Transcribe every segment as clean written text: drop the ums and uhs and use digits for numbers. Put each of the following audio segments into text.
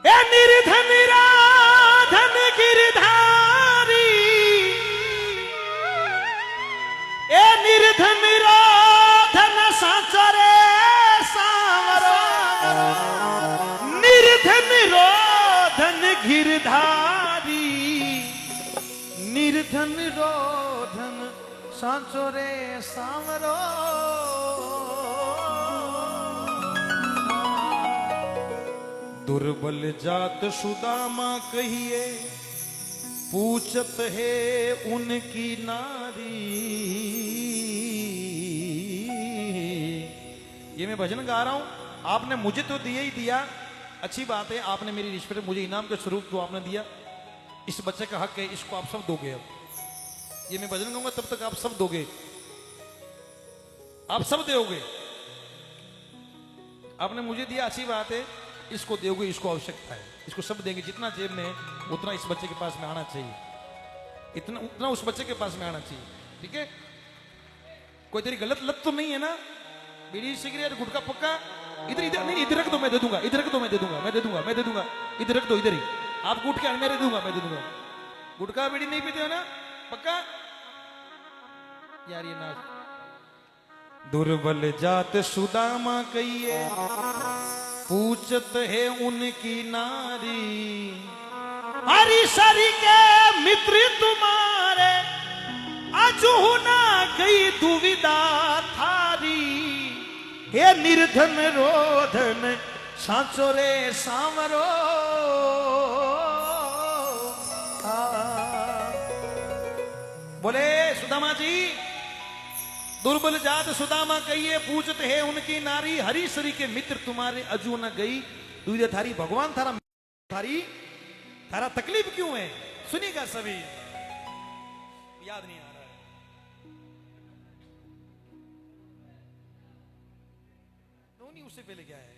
ए निर्धन राधन गिरधारी, ए निर्धन राधन साचरे सांवरो, निर्धन रोधन गिरधारी, निर्धन रोधन साचरे सांवरो। दुर्बल जात सुदामा कहिए, पूछत है उनकी नारी। ये मैं भजन गा रहा हूं, आपने मुझे तो दिया ही दिया, अच्छी बात है, आपने मेरी रिश्वत मुझे इनाम के स्वरूप जो आपने दिया, इस बच्चे का हक है, इसको आप सब दोगे। अब ये मैं भजन गाऊंगा तब तक आप सब दोगे, आप सब दोगे। आपने मुझे दिया, अच्छी बात है, इसको दोगे, इसको आवश्यकता है, इसको सब देंगे। जितना जेब में उतना इस बच्चे के पास में आना चाहिए, इतना उतना उस बच्चे के पास में आना चाहिए, ठीक है। कोई तेरी गलत लत तो नहीं है ना, बीड़ी सिगरेट गुटखा पक्का, इधर इधर नहीं, इधर रख दो मैं दे दूंगा, इधर रख दो मैं दे दूंगा, मैं दे दूंगा, मैं दे दूंगा, इधर रख दो, इधर ही आप गुट के मैं दे दूंगा, मैं दे दूंगा। गुटखा बीड़ी नहीं पीते हो ना पक्का यार, ये ना। दुर्बल जात सुदामा कहिए, पूछत है उनकी नारी। हरि सरी के मित्र तुम्हारे, अजू ना गई दुविधा थारी। हे निर्धन रोधन साचो रे सांवरो। बोले सुदामा जी, दुर्बल जात सुदामा कहिए, पूछते है उनकी नारी। हरि सरी के मित्र तुम्हारे, अजू न गई दुविधा थारी। भगवान थारा थारी थारा तकलीफ क्यों है, सुनिएगा सभी। याद नहीं आ रहा है, नहीं उससे पहले क्या है,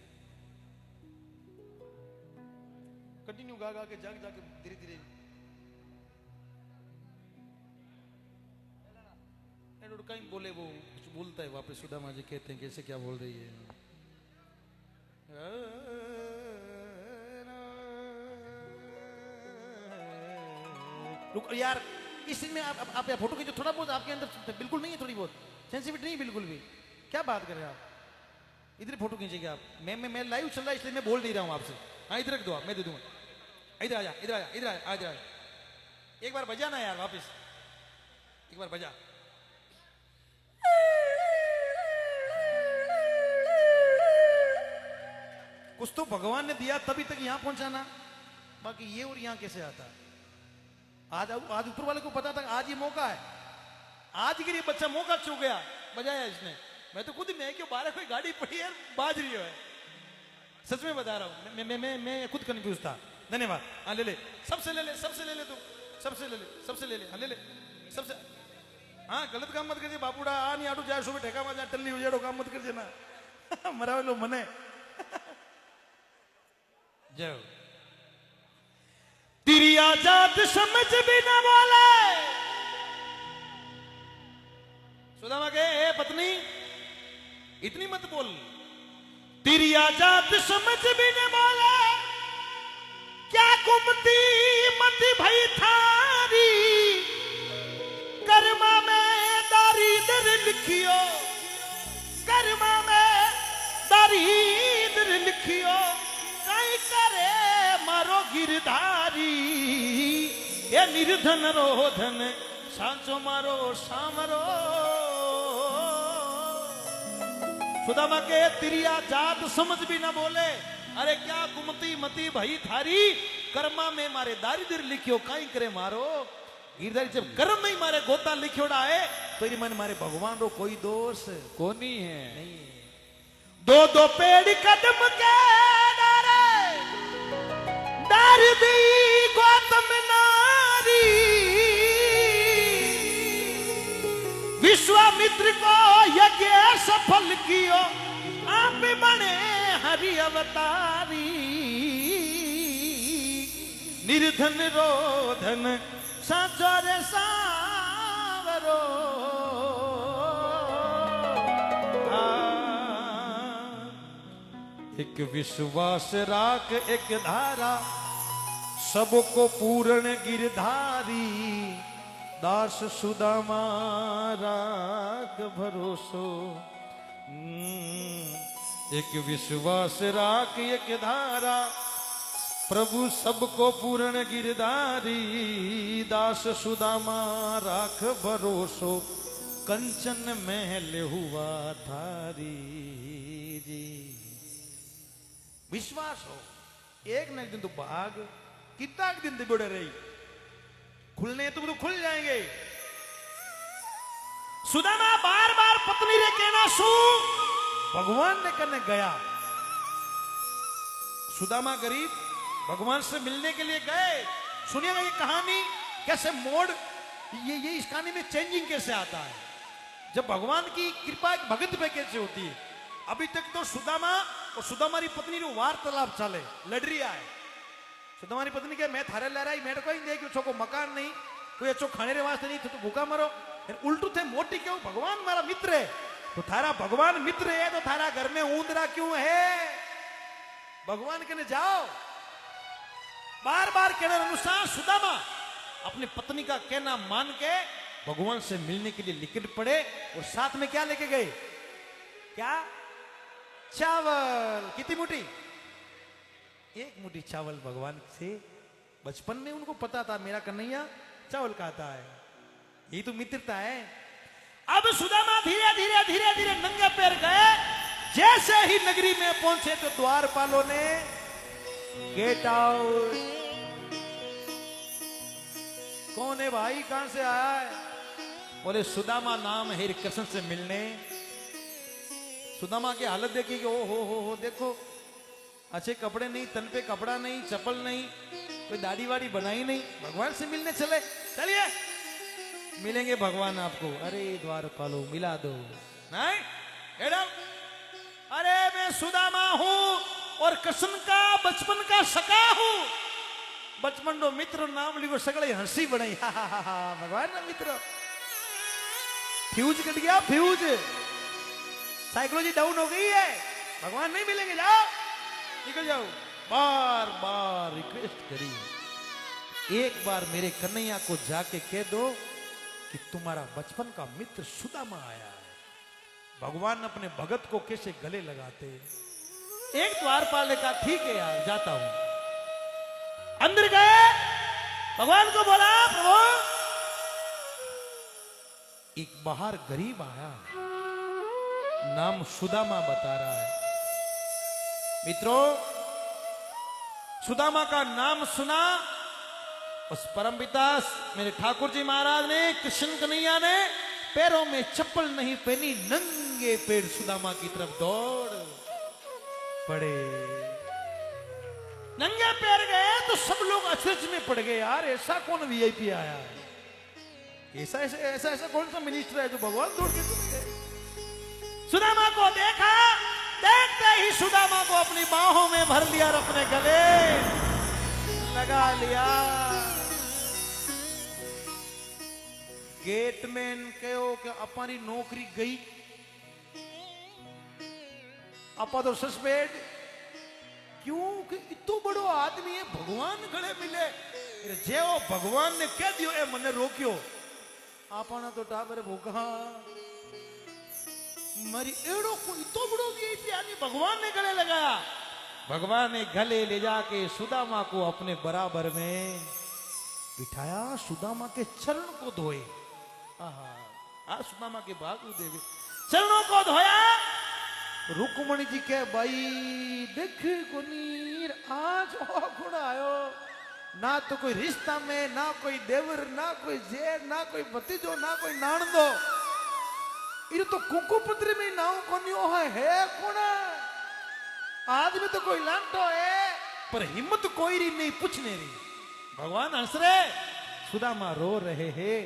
कंटिन्यू गा गा के जाग जाके धीरे धीरे। कहीं बोले वो कुछ बोलता है वापस, सुदामा जी कहते हैं कैसे क्या बोल रही है। रुक यार, इसमें आप फोटो खींचो, थोड़ा बहुत आपके अंदर बिल्कुल नहीं है, थोड़ी बहुत सेंसिटिविटी नहीं बिल्कुल भी। क्या बात कर रहे हैं आप, इधर फोटो खींचेंगे आप। मैं लाइव चल रहा है इसलिए मैं बोल नहीं रहा हूं आपसे। हाँ इधर रख दो आप, मैं दे दूंगा। इधर आजा, इधर आजा, इधर आजा, इधर आजा। एक बार बजा ना यार वापस, एक बार बजा। कुछ तो भगवान ने दिया तभी तक यहां पहुंचाना, बाकी ये और यहां कैसे आता। आज ऊपर वाले को पता था आज ये मौका है, आज के लिए बच्चा मौका चूक गया, बजाया इसने। मैं तो खुद मैं क्यों बाहर कोई गाड़ी पड़ी है बाज रही है, सच में बता रहा हूं। मैं खुद कंफ्यूज था। धन्यवाद। हाँ ले ले, सबसे ले ले, सबसे ले ले, तू सबसे ले ले, सबसे ले ले, हाँ ले ले, सबसे। हाँ गलत काम मत कर बापूड़ा, आ नहीं आटू जाए सुबह ठेका में जा टल्ली उजाड़ो काम मत कर ना मरावे लो मने। जाओ तेरी आजाद समझ भी न बोले। सुदामा के ए पत्नी इतनी मत बोल, तेरी आजाद समझ भी न बोले। क्या कुमती मत भई थारी, कर्मा में दारिद्र लिखियो, कर्मा में दारिद्र लिखियो। कई करे मारो गिरधारी, ये निर्धन रोधन सांचो मारो सामरो। सुदामा के तिरिया जात समझ भी ना बोले। अरे क्या कुमती मती भई थारी, कर्मा में मारे दारिद्र लिखियो। कई करे मारो गिरधारी, जब कर्म में मारे गोता लिखियोड़ा है तो ये मन मारे भगवान रो कोई दोष कोनी है नहीं। दो दो पेड़ कदम के डार दी गौतम नारी, विश्वामित्र को यज्ञ सफल कियो। आप बने हरि अवतारी, निर्धन रोधन साचर सावरो। एक विश्वास राख एक धारा, सबको पूर्ण गिरधारी, दास सुदामा राख भरोसो। एक विश्वास राख एक धारा, प्रभु सबको पूर्ण गिरधारी, दास सुदामा राख भरोसो, कंचन महल हुआ थारी जी। विश्वास हो, एक न एक दिन तो भाग कितना दिन तो बुढ़े रही, खुलने तो खुल जाएंगे। सुदामा बार बार पत्नी रे कहना सु भगवान ने करने गया। सुदामा गरीब भगवान से मिलने के लिए गए। सुनिएगा ये कहानी कैसे मोड़, ये इस कहानी में चेंजिंग कैसे आता है, जब भगवान की कृपा एक भगत पे कैसे होती है। अभी तक तो सुदामा और सुदामा की पत्नी रो वार्तालाप चले, लड़ रही है। सुदामा की पत्नी के मैं थारे ले रहा मैं कोई नहीं, छोको मकान नहीं, कोई अच्छो खाने रे वास्ते नहीं, तो भूखा मरो। उल्टू थे मोटी क्यों, भगवान मारा मित्र है, तो थारा भगवान मित्र है तो थारा घर में ऊंदरा क्यों है, भगवान कहने जाओ। बार बार कहने अनुसार सुदामा अपनी पत्नी का कहना मान के भगवान से मिलने के लिए निकल पड़े। और साथ में क्या लेके गए, क्या, चावल। कितनी मुट्ठी, एक मुट्ठी चावल भगवान से। बचपन में उनको पता था मेरा कन्हैया चावल खाता है, यही तो मित्रता है। अब सुदामा धीरे धीरे धीरे धीरे नंगे पैर गए। जैसे ही नगरी में पहुंचे तो द्वारपालों ने गेट आउट। कौन है भाई, कहां से आया है? बोले सुदामा नाम है कृष्ण से मिलने। सुदामा की हालत देखी कि ओ हो देखो, अच्छे कपड़े नहीं, तन पे कपड़ा नहीं, चप्पल नहीं, कोई दाढ़ी वाड़ी बनाई नहीं, भगवान से मिलने चले। चलिए मिलेंगे भगवान आपको। अरे द्वारपालो मिला दो। नहीं, अरे मैं सुदामा हूं और कृष्ण का बचपन का सका हूं। बचपन रो मित्र नाम लिखो, सगले हंसी बनाई, भगवान ना मित्र। फ्यूज कट गया, फ्यूज, साइकोलॉजी डाउन हो गई है, भगवान नहीं मिलेंगे, जाओ निकल जाओ। बार बार रिक्वेस्ट करी, एक बार मेरे कन्हैया को जाके कह दो कि तुम्हारा बचपन का मित्र सुदामा आया है। भगवान अपने भगत को कैसे गले लगाते। एक द्वारपाल ने कहा ठीक है यार, जाता हूं। अंदर गए, भगवान को बोला प्रभु, एक बाहर गरीब आया, नाम सुदामा बता रहा है। मित्रों, सुदामा का नाम सुना उस परमपिता मेरे ठाकुर जी महाराज ने, कृष्ण कन्हैया ने पैरों में चप्पल नहीं पहनी, नंगे पैर सुदामा की तरफ दौड़ पड़े। नंगे पैर गए तो सब लोग अचरज में पड़ गए, यार ऐसा कौन वीआईपी आया है, ऐसा ऐसा ऐसा ऐसा कौन सा मिनिस्टर है जो भगवान दौड़ के चले गए। सुदामा को देखा, देखते ही सुदामा को अपनी बाहों में भर लिया और अपने गले लगा लिया। गेटमैन कहो कि अपनी नौकरी गई, अपा तो सस्पेंड। क्यों कि इतो बड़ो आदमी है, भगवान गले मिले, जे वो भगवान ने कह दियो ए मने रोक्यो, आपना तो टाबर भूखा मरी एड़ो को इतो बड़ो भी आदमी भगवान ने गले लगाया। भगवान ने गले ले जाके सुदामा को अपने बराबर में बिठाया, सुदामा के चरण को धोए। सुदामा के बाजू देवे, चरणों को धोया। रुक्मणी जी के भाई देख गुनीर आज गुण आयो, ना तो कोई रिश्ता में, ना कोई देवर, ना कोई जेर, ना कोई भतीजो, ना कोई नानदो, ये तो कुकुपत्री में नाव कोनियो है कौन? आदमी तो कोई लांटो है, पर हिम्मत कोई री नहीं पूछने री। भगवान हंस रहे, सुदामा रो रहे हैं।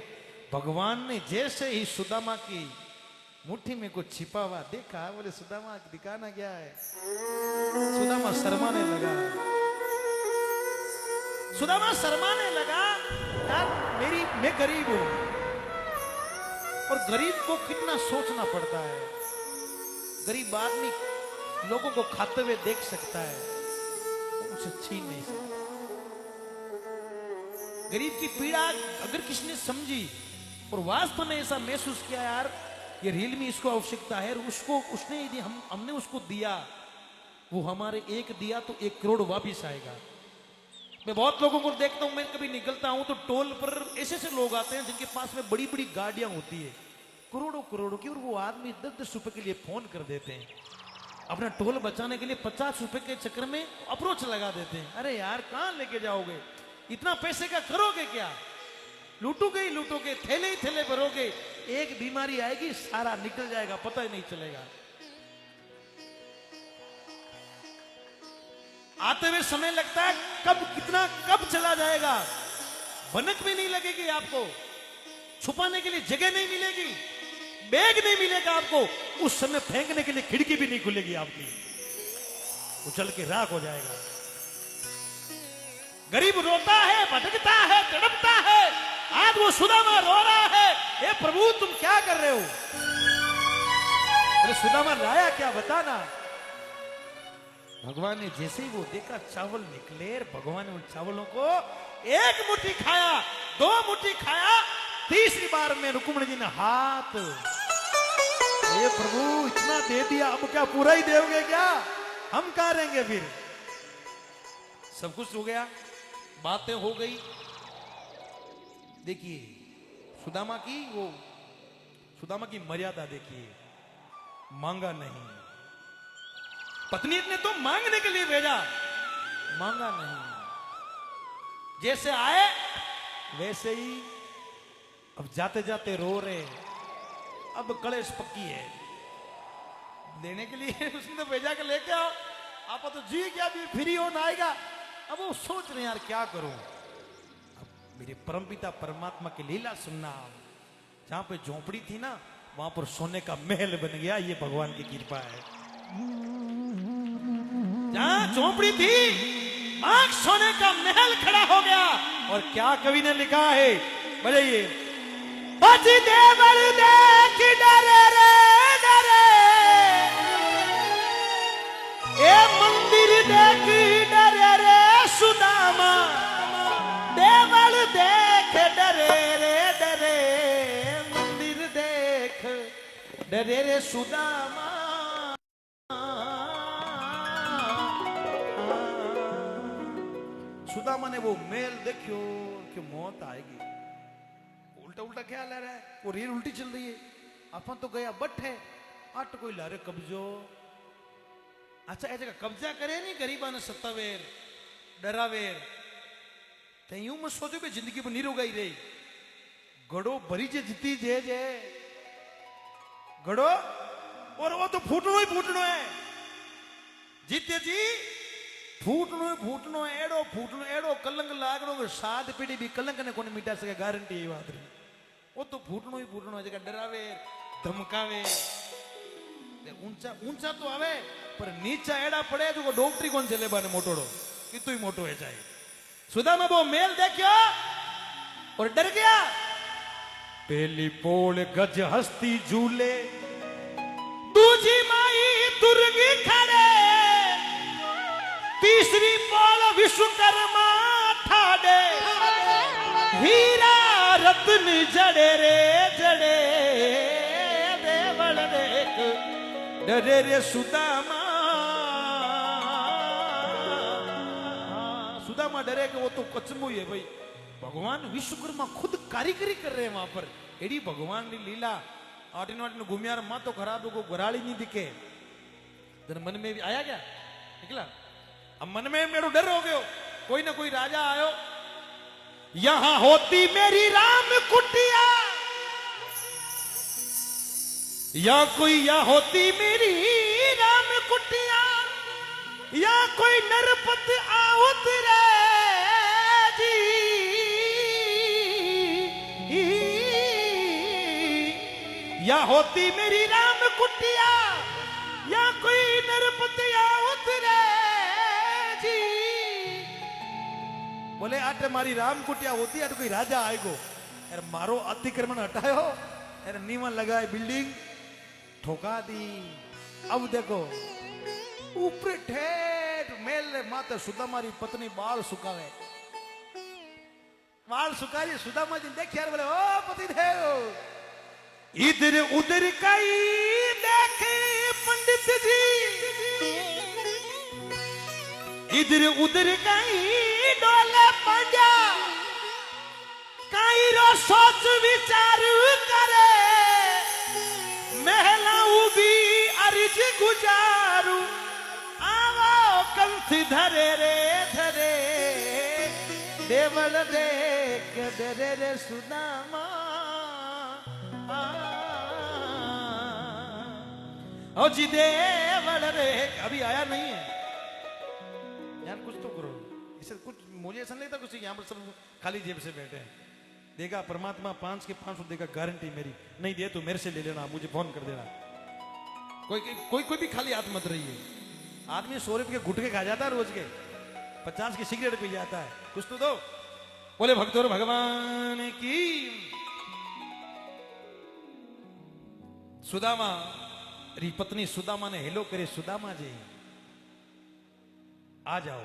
भगवान ने जैसे ही सुदामा की मुट्ठी में कुछ छिपा हुआ देखा, बोले सुदामा दिखाना क्या है। सुदामा शर्माने लगा, सुदामा शर्माने लगा। यार मैं गरीब हूं, और गरीब को कितना सोचना पड़ता है। गरीब आदमी लोगों को खाते हुए देख सकता है, उसे छीन नहीं सकता। गरीब की पीड़ा अगर किसी ने समझी और वास्तव में ऐसा महसूस किया, यार ये रियल में इसको आवश्यकता है, और उसको उसने यदि हमने उसको दिया, वो हमारे एक दिया तो 1 करोड़ वापिस आएगा। मैं बहुत लोगों को देखता हूं, मैं कभी निकलता हूं तो टोल पर ऐसे ऐसे लोग आते हैं जिनके पास में बड़ी बड़ी गाड़ियां होती है, करोड़ों करोड़ों की, और वो आदमी 10-10 रुपए के लिए फोन कर देते हैं, अपना टोल बचाने के लिए 50 रुपए के चक्कर में अप्रोच लगा देते हैं। अरे यार कहां लेके जाओगे, इतना पैसे का करोगे क्या, लूटोगे ही लूटोगे, थैले ही थैले भरोगे, एक बीमारी आएगी सारा निकल जाएगा, पता ही नहीं चलेगा। आते हुए समय लगता है कब कितना कब चला जाएगा, भनक भी नहीं लगेगी आपको, छुपाने के लिए जगह नहीं मिलेगी, बैग नहीं मिलेगा आपको, उस समय फेंकने के लिए खिड़की भी नहीं खुलेगी आपकी, उछल के राख हो जाएगा। गरीब रोता है, भटकता है, तड़पता है, आज वो सुदामा रो रहा है, हे प्रभु तुम क्या कर रहे हो। अरे सुदामा लाया क्या बताना। भगवान ने जैसे ही वो देखा चावल निकले, भगवान ने उन चावलों को 1 मुट्ठी खाया, 2 मुट्ठी खाया, तीसरी बार में रुक्मिणी जी ने हाथ, ये प्रभु इतना दे दिया, अब क्या पूरा ही दोगे क्या, हम कहां रहेंगे फिर। सब कुछ हो गया, बातें हो गई। देखिए सुदामा की मर्यादा देखिए, मांगा नहीं, पत्नी ने तो मांगने के लिए भेजा, मांगा नहीं, जैसे आए वैसे ही, अब जाते जाते रो रहे, अब कलेश पक्की है, देने के लिए उसने तो भेजा के लेके आओ, आप तो जी क्या भी फ्री हो ना आएगा। अब वो सोच रहे यार क्या करूं, अब मेरे परमपिता परमात्मा की लीला सुनना, जहां पे झोपड़ी थी ना वहां पर सोने का महल बन गया, ये भगवान की कृपा है। जहां झोपड़ी थी आंख सोने का महल खड़ा हो गया। और क्या कवि ने लिखा है, बताइए, पति देवर देख डरे रे डरे, ए मंदिर देख डरे रे सुदामा, देवर देख डरे रे डरे, मंदिर देख डरे रे सुदामा। सुदामा ने वो मेल देखियो कि मौत आएगी, उल्टा उल्टा ख्याल आ रहा है, वो रेल उल्टी चल रही है, अपन तो गया बट है, अट कोई लारे कब्जो, अच्छा ऐसे का कब्जा करे नहीं गरीबा ने सत्तावेर डरावेर, ते यूं मत सोचो कि जिंदगी में नीरो गई रही, घड़ो भरी जे जीती जे घड़ो, और वो तो फूटनो ही फूटनो है, जीते जी फूटनो एड़ो फूटनो एड़ो कलंक लागनो, 7 पीढ़ी भी कलंक ने कोने मिटा सके, गारंटी ये बात रही। वो तो फूटनो ही फूटनो है, जगह डरावे धमकावे, ऊंचा ऊंचा तो आवे पर नीचा एड़ा पड़े तो डॉक्टरी कौन चले बाने मोटोड़ो, कितो ही मोटो है चाहे। सुदामा वो मेल देखियो और डर गया। पहली पोल गज हस्ती झूले, दूजी माई दुर्गी खड़े, तीसरी पोल विश्वकर्मा ठाडे, हीरा रत्न जड़े रे जड़े, देवल देख डरे रे सुदामा। सुदामा डरे कि वो तो कचमू है भाई, भगवान विश्वकर्मा खुद कारीगरी कर रहे हैं वहां पर, एडी भगवान की लीला। आटिन वाटिन घूमियार मां तो खराब को घराड़ी नहीं दिखे, मन में भी आया क्या निकला, अब मन में मेरे डर हो गयो, कोई ना कोई राजा आयो, यहां होती मेरी राम कुटिया, या कोई या होती मेरी राम कुटिया, या कोई नरपत आउत रे जी, या होती मेरी राम कुटिया, या कोई नरपत आउत रे जी। बोले आटे मारी राम कुटिया होती है तो कोई राजा आएगो, यार मारो अतिक्रमण हटायो, यार नीवा लगाए बिल्डिंग ठोका दी। अब देखो ऊपर ठेठ मेल माते सुदामारी पत्नी बाल सुकावे, बाल सुकारिए सुदामा जी देख यार, बोले ओ पति देव, इधर उधर कई देखे पंडित जी, इधर उधर कई डोले पंजा, कई रो सोच विचार करे, महला उबी अर्ज गुजारू, आवो कंसी धरे रे धरे, देवल देख डरे रे सुदामा, ओ जी देवल रे, अभी आया नहीं है यार, कुछ तो करो इसे, कुछ मुझे ऐसा नहीं लगता कुछ यहाँ पर सब खाली जेब से बैठे हैं। देगा परमात्मा 5 के 500 देगा, गारंटी मेरी, नहीं दे तो मेरे से ले लेना, मुझे फोन कर देना। कोई भी खाली हाथ मत रहिए। आदमी 100 रुपये के गुटके खा जाता है रोज के, 50 की सिगरेट पी जाता है, कुछ तो दो। बोले भक्तों भगवान की। सुदामा री पत्नी सुदामा ने हेलो करे, सुदामा जी आ जाओ।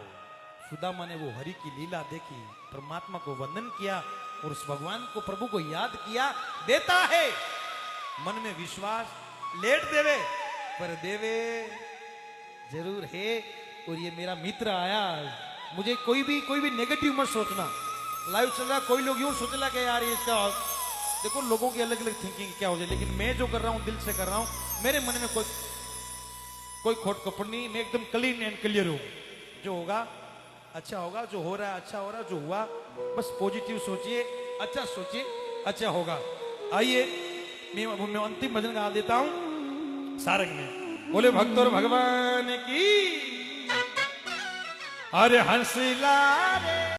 सुदामा ने वो हरि की लीला देखी, परमात्मा को वंदन किया और उस भगवान को, प्रभु को याद किया। देता है मन में विश्वास, लेट देवे पर देवे जरूर है। और ये मेरा मित्र आया, मुझे कोई भी नेगेटिव मत सोचना। लाइव चल रहा, कोई लोग यूं सोचला कि यार इसका, देखो लोगों की अलग अलग थिंकिंग क्या हो जाए, लेकिन मैं जो कर रहा हूं दिल से कर रहा हूं, मेरे मन में कोई खोट कपट नहीं, मैं एकदम क्लीन एंड क्लियर हूं। जो होगा अच्छा होगा, जो हो रहा है अच्छा हो रहा है, जो हुआ बस पॉजिटिव सोचिए, अच्छा सोचिए, अच्छा होगा। आइए मैं अंतिम भजन गा देता हूं सारंग में। बोले भक्तों भगवान की। अरे हंसला रे।